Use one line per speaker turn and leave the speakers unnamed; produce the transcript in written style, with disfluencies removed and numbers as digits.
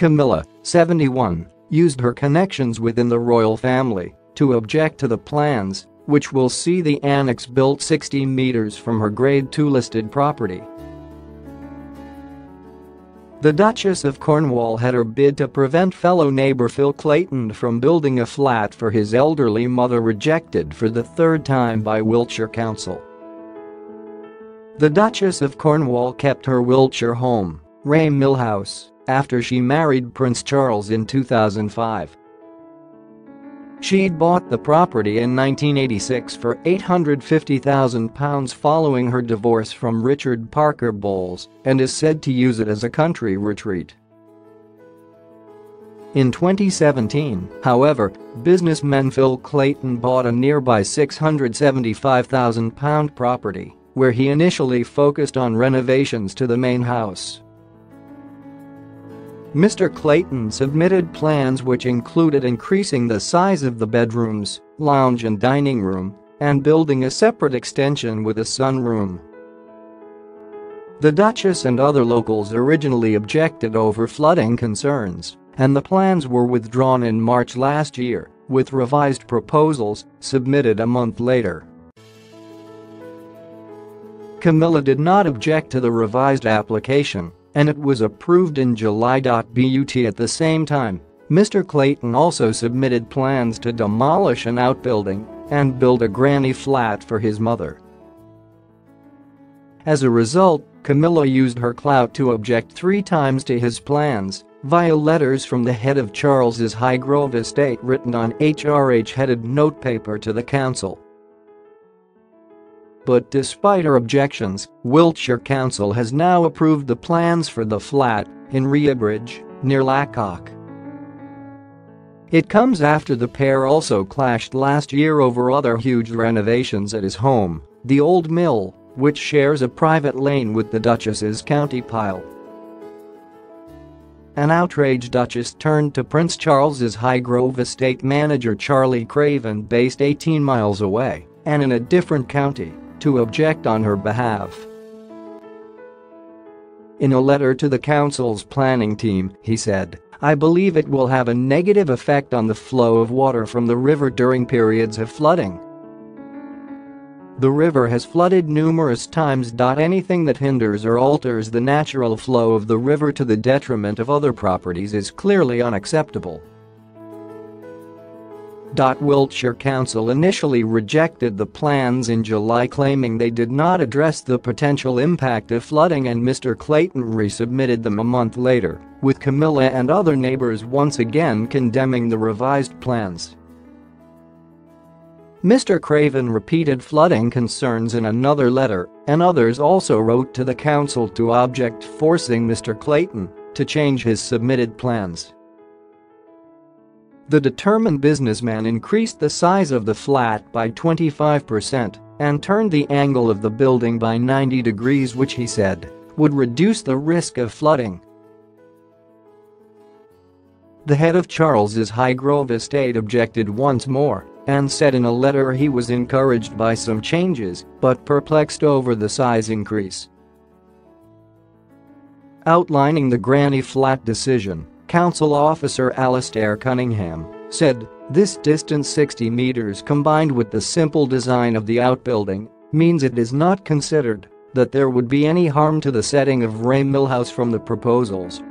Camilla, 71, used her connections within the royal family to object to the plans, which will see the annex built 60 meters from her Grade 2 listed property. The Duchess of Cornwall had her bid to prevent fellow neighbour Phil Clayton from building a flat for his elderly mother rejected for the third time by Wiltshire Council. The Duchess of Cornwall kept her Wiltshire home, Rey Mill House, after she married Prince Charles in 2005. She'd bought the property in 1986 for £850,000 following her divorce from Richard Parker Bowles and is said to use it as a country retreat. In 2017, however, businessman Phil Clayton bought a nearby £675,000 property, where he initially focused on renovations to the main house. Mr Clayton submitted plans which included increasing the size of the bedrooms, lounge and dining room, and building a separate extension with a sunroom. The Duchess and other locals originally objected over flooding concerns, and the plans were withdrawn in March last year, with revised proposals submitted a month later. Camilla did not object to the revised application, and it was approved in July.But at the same time. Mr Clayton also submitted plans to demolish an outbuilding and build a granny flat for his mother. As a result, Camilla used her clout to object 3 times to his plans via letters from the head of Charles's Highgrove estate written on HRH-headed notepaper to the council. But despite her objections, Wiltshire Council has now approved the plans for the flat in Reybridge, near Lacock. It comes after the pair also clashed last year over other huge renovations at his home, the Old Mill, which shares a private lane with the Duchess's county pile. An outraged Duchess turned to Prince Charles's Highgrove estate manager Charlie Craven, based 18 miles away and in a different county, to object on her behalf. In a letter to the council's planning team, he said, "I believe it will have a negative effect on the flow of water from the river during periods of flooding. The river has flooded numerous times. Anything that hinders or alters the natural flow of the river to the detriment of other properties is clearly unacceptable." Wiltshire Council initially rejected the plans in July, claiming they did not address the potential impact of flooding, and Mr Clayton resubmitted them a month later, with Camilla and other neighbours once again condemning the revised plans. Mr Craven repeated flooding concerns in another letter, and others also wrote to the council to object, forcing Mr Clayton to change his submitted plans. The determined businessman increased the size of the flat by 25% and turned the angle of the building by 90 degrees, which he said would reduce the risk of flooding. The head of Charles's Highgrove estate objected once more and said in a letter he was encouraged by some changes but perplexed over the size increase. Outlining the granny flat decision, Council officer Alistair Cunningham said, "This distance 60 meters combined with the simple design of the outbuilding means it is not considered that there would be any harm to the setting of Rey Mill House from the proposals.